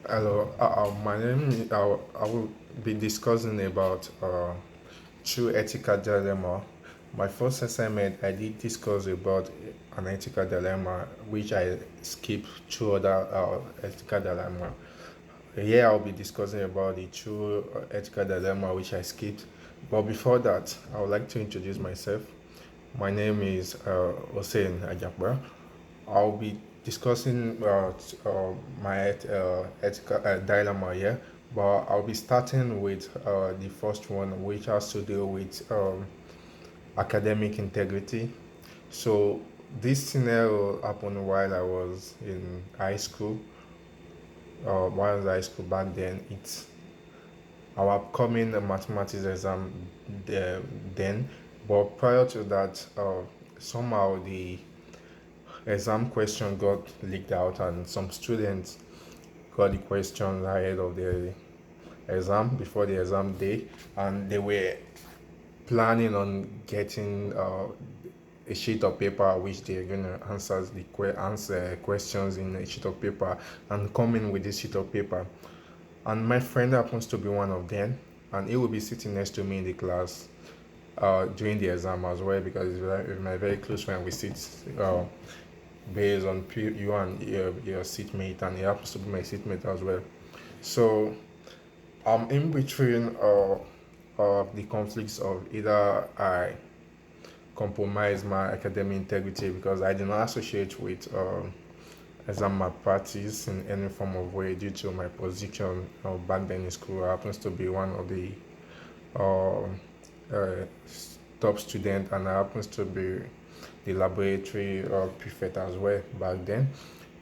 Hello, my name is, I will be discussing about true ethical dilemma. My first assignment, I did discuss about an ethical dilemma, which I skipped through other ethical dilemma. Here, I'll be discussing about the true ethical dilemma, which I skipped. But before that, I would like to introduce myself. My name is Hossein Ajakba. I'll be discussing my ethical dilemma here, but I'll be starting with the first one, which has to do with academic integrity. So, this scenario happened while I was in high school. While I was in high school back then, it's our upcoming mathematics exam then, but prior to that, somehow the exam question got leaked out and some students got the questions ahead of the exam before the exam day, and they were planning on getting a sheet of paper which they're gonna answer questions in a sheet of paper and come in with this sheet of paper. And my friend happens to be one of them, and he will be sitting next to me in the class during the exam as well because he's my very close friend. We sit based on you and your seatmate, and he happens to be my seatmate as well. So I'm in between the conflicts of either I compromise my academic integrity because I did not associate with exam malpractice in any form of way due to my position back then in school. I happens to be one of the uh, uh, top student, and I happens to be the laboratory prefect as well back then.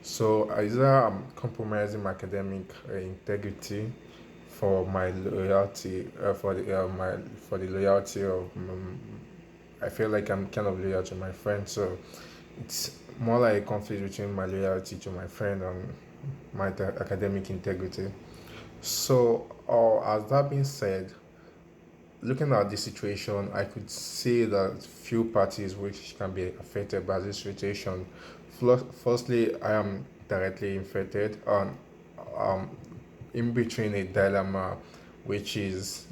So either I'm compromising my academic integrity for my loyalty for the loyalty of I feel like I'm kind of loyal to my friend, so it's more like a conflict between my loyalty to my friend and my academic integrity. So, as that being said, looking at the situation, I could see that few parties which can be affected by this situation. Firstly, I am directly infected and um, in between a dilemma, which is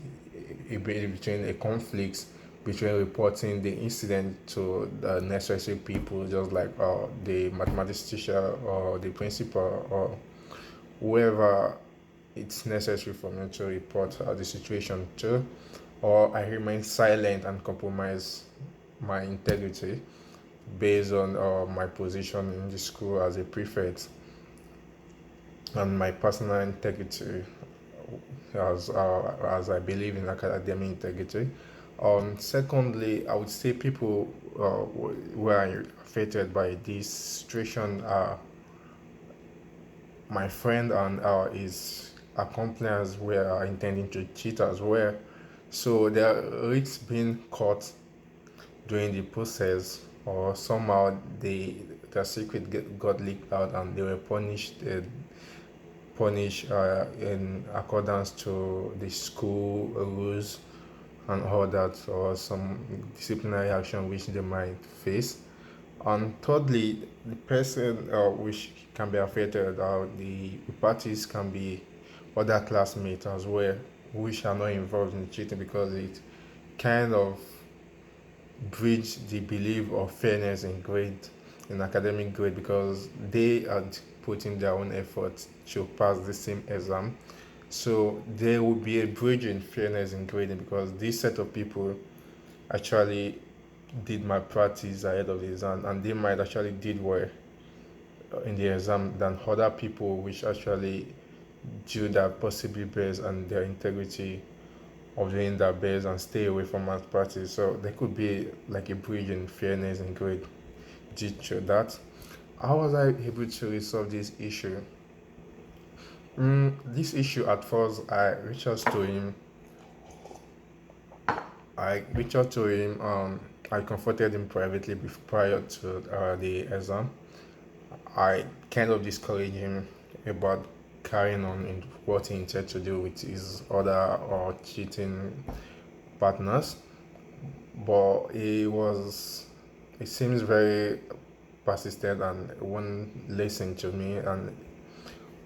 in between a conflict between reporting the incident to the necessary people, just like the mathematics teacher or the principal or whoever it's necessary for me to report the situation to, or I remain silent and compromise my integrity based on my position in the school as a prefect and my personal integrity as I believe in academic integrity. Secondly, I would say people who are affected by this situation are my friend and his accomplices were intending to cheat as well. So their risks being caught during the process, or somehow their secret got leaked out and they were punished in accordance to the school rules and all that, or some disciplinary action which they might face. And thirdly, the person which can be affected, the parties can be other classmates as well, which are not involved in cheating because it kind of bridge the belief of fairness in academic grade, because they had put in their own effort to pass the same exam. So there will be a bridge in fairness in grading because this set of people actually did my practice ahead of the exam, and they might actually did well in the exam than other people which actually do their possibly best and their integrity of doing their best and stay away from math practice. So there could be like a bridge in fairness and grade due to that. How was I able to resolve this issue? This issue at first, I reached out to him. I confronted him privately prior to the exam. I kind of discouraged him about carrying on in what he intended to do with his other or cheating partners, but he seems very persistent and won't listen to me, and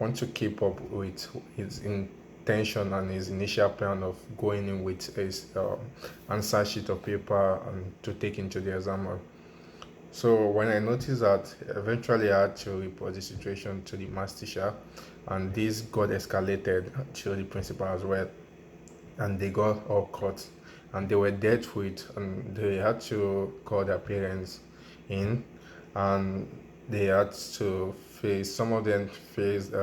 want to keep up with his intention and his initial plan of going in with his answer sheet of paper and to take into the exam hall. So when I noticed that, eventually I had to report the situation to the maths teacher, and this got escalated to the principal as well, and they got all caught, and they were dealt with, and they had to call their parents in, and they had to face. Some of them faced. They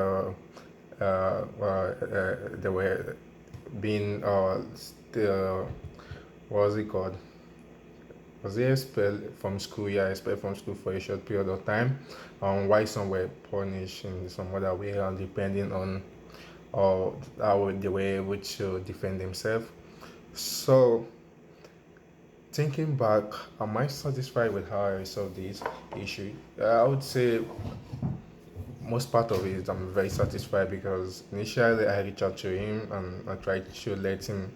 were being what was it called? Was they expelled from school? Yeah, expelled from school for a short period of time. Why some were punished in some other way, and depending on how they were able to defend themselves. So, thinking back, am I satisfied with how I resolved this issue? I would say most part of it I'm very satisfied, because initially I reached out to him and I tried to let him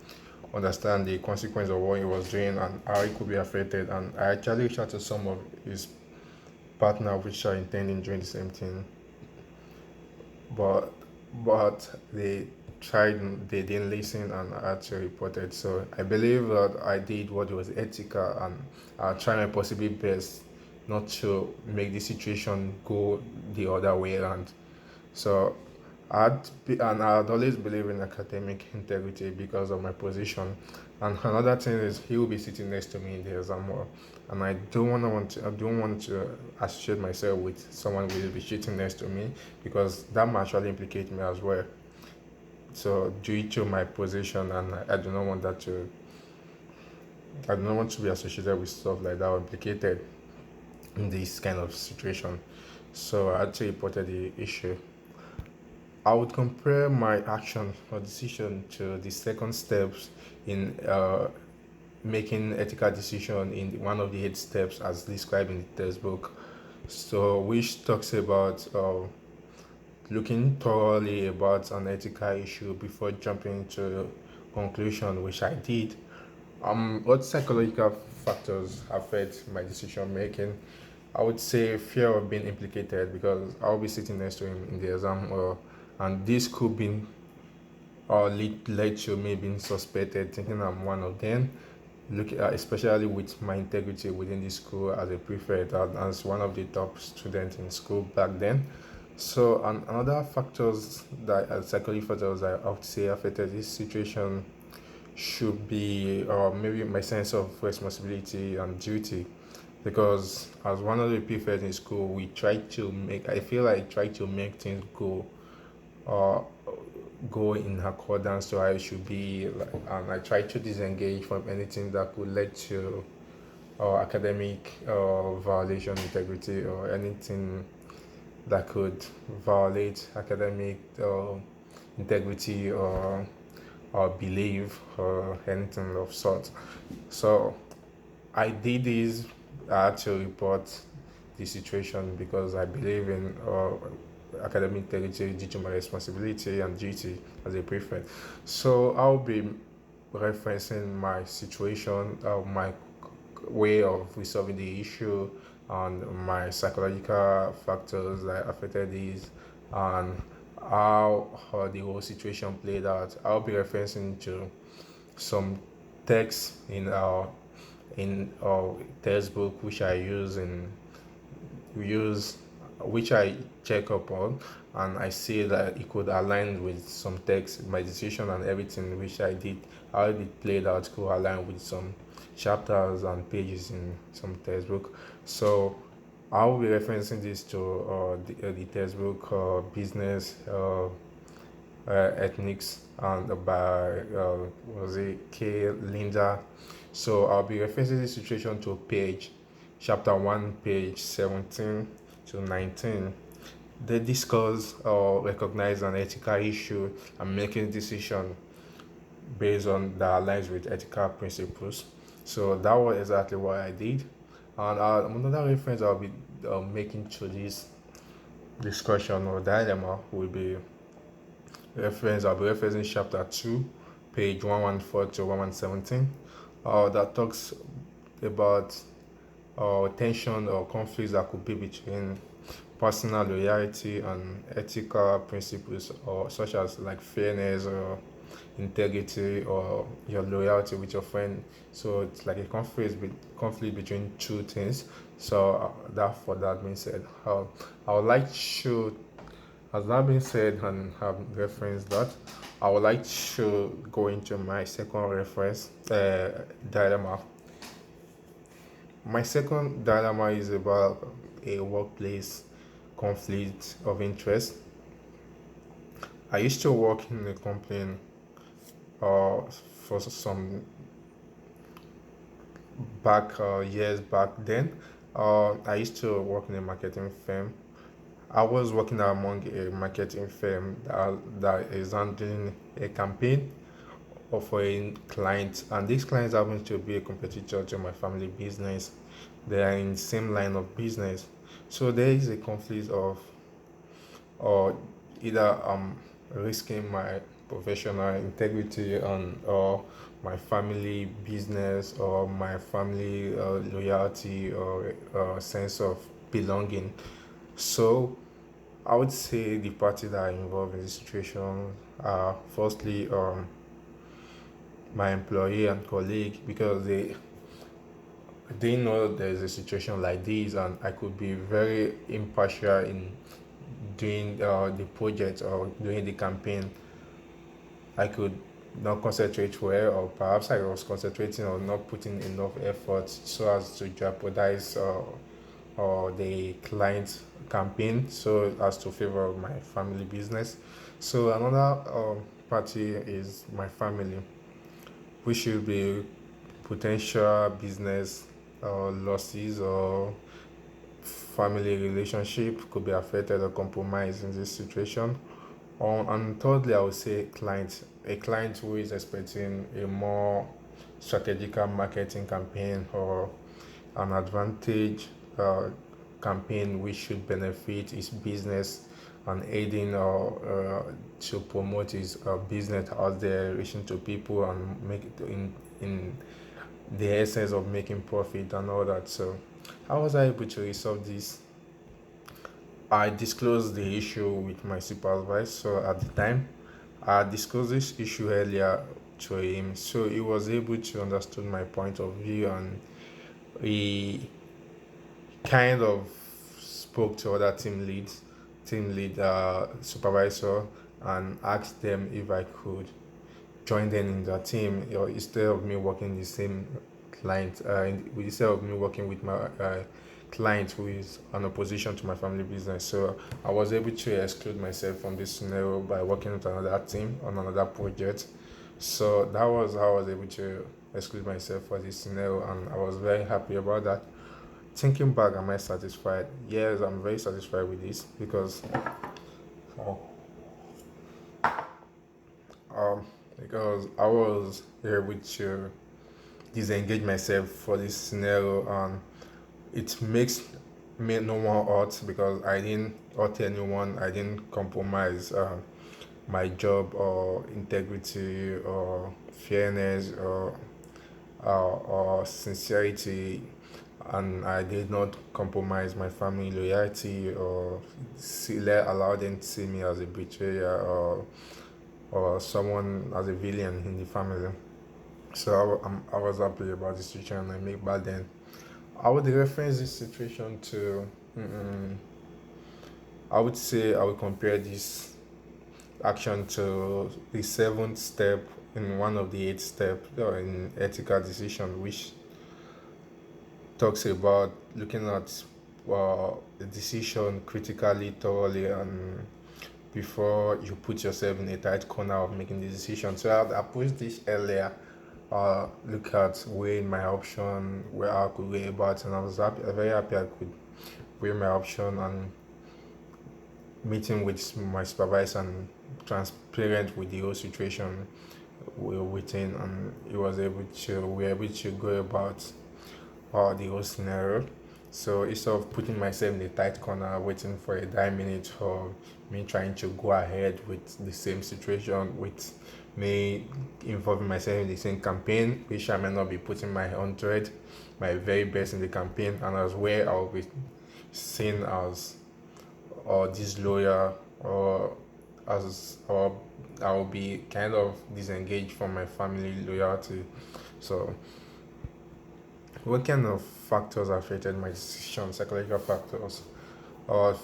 understand the consequence of what he was doing and how he could be affected. And I actually reached out to some of his partner which are intending doing the same thing, but they didn't listen, and I actually reported. So I believe that I did what was ethical, and I tried my possibly best not to make the situation go the other way around. So and I'd always believe in academic integrity because of my position. And another thing is he will be sitting next to me in the exam hall, and I don't want to associate myself with someone who will be sitting next to me, because that might actually implicate me as well. So due to my position, and I do not want that to I do not want to be associated with stuff like that or implicated in this kind of situation. So I actually reported the issue. I would compare my action or decision to the second steps in making ethical decision in one of the 8 steps as described in the textbook. So which talks about looking thoroughly about an ethical issue before jumping to conclusion, which I did. What psychological factors affect my decision making? I would say fear of being implicated, because I'll be sitting next to him in the exam, and this could be led to me being suspected, thinking I'm one of them. Look, especially with my integrity within the school as a prefect and as one of the top students in school back then. So, and another factors that psychological factors I would say affected this situation should be maybe my sense of responsibility and duty, because as one of the prefects in school we try to make I feel like try to make things uh, go in accordance to how it should be, like, and I try to disengage from anything that could lead to academic violation integrity, or anything that could violate academic integrity or belief or anything of sort. So I did this. I had to report the situation because I believe in academic integrity due to my responsibility and duty as a prefect. So I'll be referencing my situation, my way of resolving the issue, and my psychological factors that affected this, and how the whole situation played out. I'll be referencing to some text in our textbook which I use which I check up on, and I see that it could align with some text, my decision and everything which I did, how it played out could align with some chapters and pages in some textbook. So I'll be referencing this to the textbook business ethnics, and by was it K. Linda. So I'll be referencing this situation to chapter 1, page 17 to 19. They discuss or recognize an ethical issue and making decision based on that aligns with ethical principles. So that was exactly what I did. And another reference I'll be making to this discussion or dilemma will be I'll be referencing chapter 2, page 114 to 117. That talks about tension or conflicts that could be between personal loyalty and ethical principles, or such as like fairness or integrity or your loyalty with your friend. So it's like a conflict between two things. So that for that being said, I would like to, as that being said and have referenced that, I would like to go into my second reference dilemma. My second dilemma is about a workplace conflict of interest. I used to work in a company for some back years back then. I used to work in a marketing firm. I was working among a marketing firm that is handling a campaign of a client, and this client happens to be a competitor to my family business. They are in the same line of business, so there is a conflict of, or either risking my professional integrity and or my family business or my family loyalty or sense of belonging. So I would say the parties that are involved in this situation are firstly my employee and colleague, because they know there's a situation like this and I could be very impartial in doing the project or doing the campaign. I could not concentrate well, or perhaps I was concentrating or not putting enough effort so as to jeopardize or the client campaign so as to favor my family business. So another party is my family, which should be potential business losses or family relationship could be affected or compromised in this situation. And thirdly, I would say a client who is expecting a more strategical marketing campaign or an advantage campaign which should benefit his business and aiding to promote his business out there, reaching to people and make it in the essence of making profit and all that. So how was I able to resolve this? I disclosed the issue with my supervisor. So at the time, I disclosed this issue earlier to him, so he was able to understand my point of view, and he kind of spoke to other team lead supervisor, and asked them if I could join them in the team, or instead of me working the same client, instead of me working with my client who is an opposition to my family business. So I was able to exclude myself from this scenario by working with another team on another project. So that was how I was able to exclude myself for this scenario, and I was very happy about that. Thinking back, am I satisfied? Yes, I'm very satisfied with this because uh, um because I was able to disengage myself for this scenario, and it makes me no one hurt because I didn't hurt anyone. I didn't compromise my job or integrity or fairness or sincerity, and I did not compromise my family loyalty or allow them to see me as a betrayer or someone as a villain in the family. So I was happy about the situation I made back then. I would reference this situation to, I would say I would compare this action to the seventh step in one of the eight steps in ethical decision, which talks about looking at the decision critically, thoroughly, and before you put yourself in a tight corner of making the decision. So I approached this earlier. Look at weighing my option, where I could weigh about, and I was very happy I could weigh my option, and meeting with my supervisor and transparent with the whole situation we were waiting, and we were able to go about the whole scenario. So instead of putting myself in a tight corner waiting for a 9 minute for me trying to go ahead with the same situation, with me involving myself in the same campaign, which I may not be putting my 100, my very best in the campaign, and as where I'll be seen as or disloyal, or I'll be kind of disengaged from my family loyalty. So what kind of factors affected my decision? Psychological factors.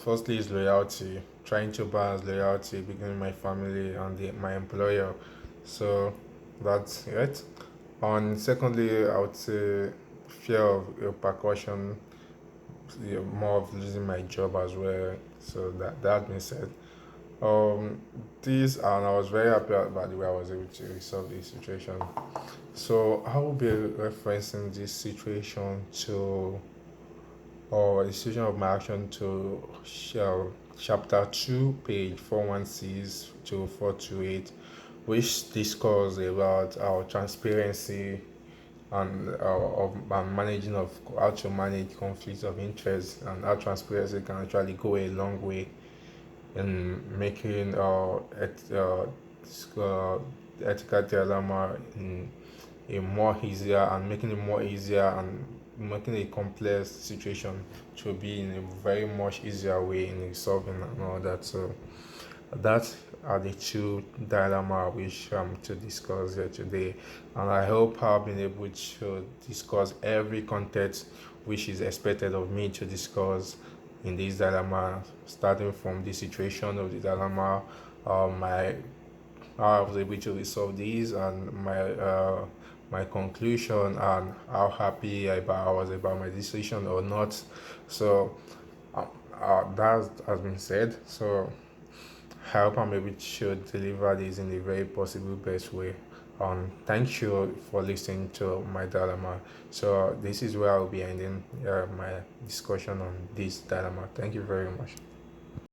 Firstly is loyalty, trying to balance loyalty between my family and my employer. So that's it. On secondly, I would say fear of repercussion, more of losing my job as well. So that being said, um, this and I was very happy about the way I was able to resolve this situation. So I will be referencing this situation to or decision of my action to chapter 2, page 416 to 428, which discuss about our transparency and and managing of how to manage conflicts of interest, and how transparency can actually go a long way in making ethical dilemma in a more easier, and making it more easier, and making a complex situation to be in a very much easier way in resolving and all that. So that are the two dilemma which to discuss here today, and I hope I've been able to discuss every content which is expected of me to discuss in this dilemma, starting from the situation of the dilemma, my how I was able to resolve these, and my conclusion, and how happy I was about my decision or not. So that has been said. So I hope I'm able to deliver this in the very possible best way. Thank you for listening to my dilemma. So this is where I'll be ending my discussion on this dilemma. Thank you very much.